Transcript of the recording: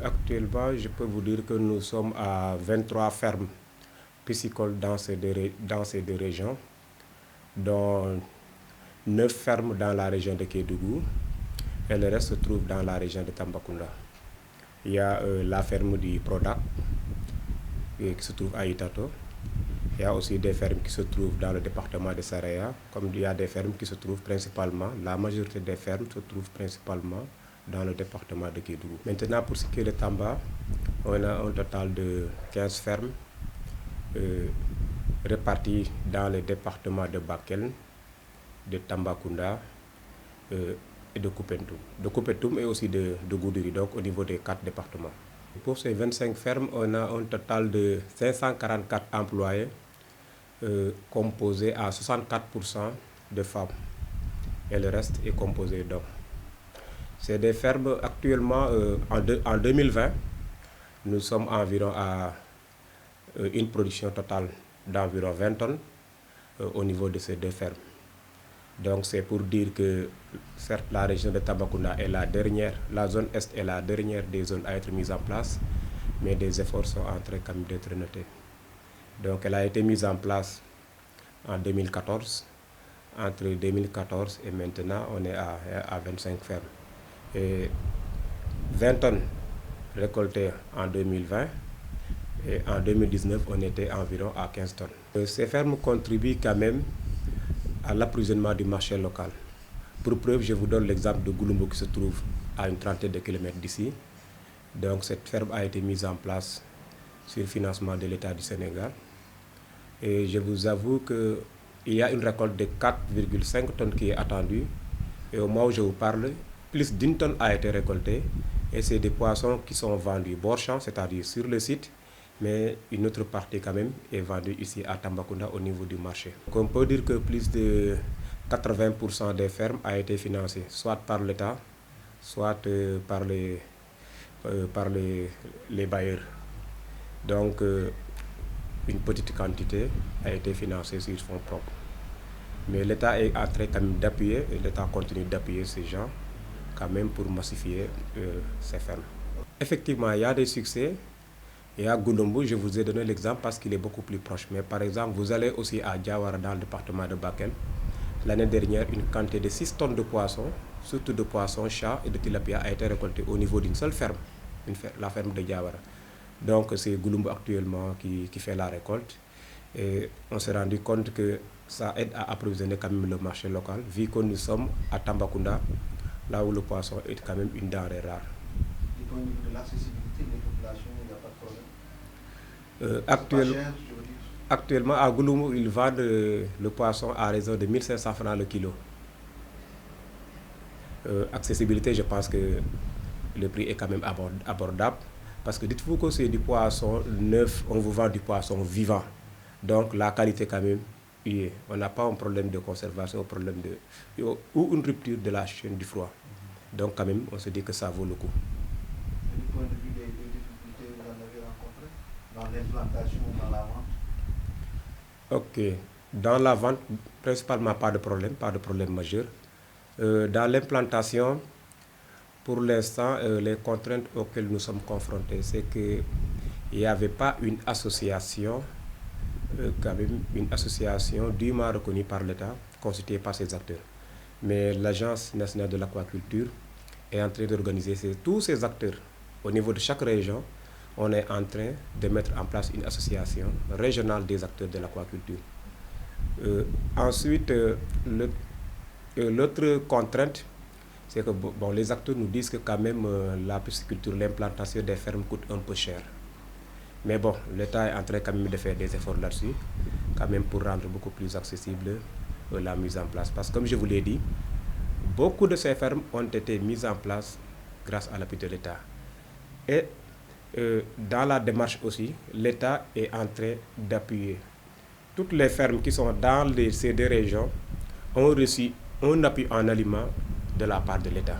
Actuellement, je peux vous dire que nous sommes à 23 fermes piscicoles dans dans ces deux régions, dont 9 fermes dans la région de Kédougou et le reste se trouve dans la région de Tambacounda. Il y a la ferme du Prodac qui se trouve à Itato. Il y a aussi des fermes qui se trouvent dans le département de Saraya, comme il y a des fermes qui se trouvent principalement, la majorité des fermes se trouvent principalement dans le département de Kédougou. Maintenant, pour ce qui est de Tamba, on a un total de 15 fermes réparties dans les départements de Bakel, de Tambacounda et de Koupentoum et aussi de Goudiri, donc au niveau des 4 départements. Pour ces 25 fermes, on a un total de 544 employés composés à 64% de femmes et le reste est composé d'hommes. C'est des fermes actuellement, en 2020, nous sommes environ à une production totale d'environ 20 tonnes au niveau de ces deux fermes. Donc c'est pour dire que certes la région de Tambacounda est la zone Est est la dernière des zones à être mise en place, mais des efforts sont en train quand même d'être notés. Donc elle a été mise en place en 2014. Entre 2014 et maintenant, on est à 25 fermes. Et 20 tonnes récoltées en 2020 et en 2019, on était environ à 15 tonnes. Ces fermes contribuent quand même à l'approvisionnement du marché local. Pour preuve, je vous donne l'exemple de Goulumbo qui se trouve à une trentaine de kilomètres d'ici. Donc cette ferme a été mise en place sur le financement de l'État du Sénégal. Et je vous avoue qu'il y a une récolte de 4,5 tonnes qui est attendue. Et au moment où je vous parle, plus d'1 tonne a été récoltée. Et c'est des poissons qui sont vendus bord champ, c'est-à-dire sur le site. Mais une autre partie quand même est vendue ici à Tambacounda au niveau du marché. Donc on peut dire que plus de 80% des fermes a été financées, soit par l'État, soit par les bailleurs. Donc une petite quantité a été financée sur fonds propres. Mais l'État est en train quand même d'appuyer, et l'État continue d'appuyer ces gens quand même pour massifier ces fermes. Effectivement, il y a des succès. Et à Goulombo, je vous ai donné l'exemple parce qu'il est beaucoup plus proche. Mais par exemple, vous allez aussi à Diawara dans le département de Bakel. L'année dernière, une quantité de 6 tonnes de poissons, surtout de poissons, chats et de tilapia, a été récoltée au niveau d'une seule ferme, la ferme de Diawara. Donc c'est Goulombo actuellement qui fait la récolte. Et on s'est rendu compte que ça aide à approvisionner quand même le marché local, vu que nous sommes à Tambacounda, là où le poisson est quand même une denrée rare. Du point de vue de l'accessibilité des populations, il n'y a pas de problème. Actuellement, à Goulumbo, ils vendent le poisson à raison de 1500 francs le kilo. Accessibilité, je pense que le prix est quand même abordable. Parce que dites-vous que c'est du poisson neuf, on vous vend du poisson vivant. Donc la qualité quand même, on n'a pas un problème de conservation, ou une rupture de la chaîne du froid. Donc quand même, on se dit que ça vaut le coup. Du point de vue des difficultés que vous en avez rencontrées dans l'implantation ou dans la vente? Ok. Dans la vente, principalement pas de problème majeur. Dans l'implantation, pour l'instant, les contraintes auxquelles nous sommes confrontés, c'est qu'il n'y avait pas une association, quand même une association dûment reconnue par l'État, constituée par ses acteurs. Mais l'Agence nationale de l'aquaculture est en train d'organiser tous ces acteurs au niveau de chaque région. On est en train de mettre en place une association régionale des acteurs de l'aquaculture. Ensuite, l'autre contrainte, c'est que les acteurs nous disent que quand même la pisciculture, l'implantation des fermes coûte un peu cher. Mais bon, l'État est en train quand même de faire des efforts là-dessus, quand même pour rendre beaucoup plus accessible la mise en place. Parce que comme je vous l'ai dit, beaucoup de ces fermes ont été mises en place grâce à l'appui de l'État. Et dans la démarche aussi, l'État est en train d'appuyer. Toutes les fermes qui sont dans ces deux régions ont reçu un appui en aliments de la part de l'État.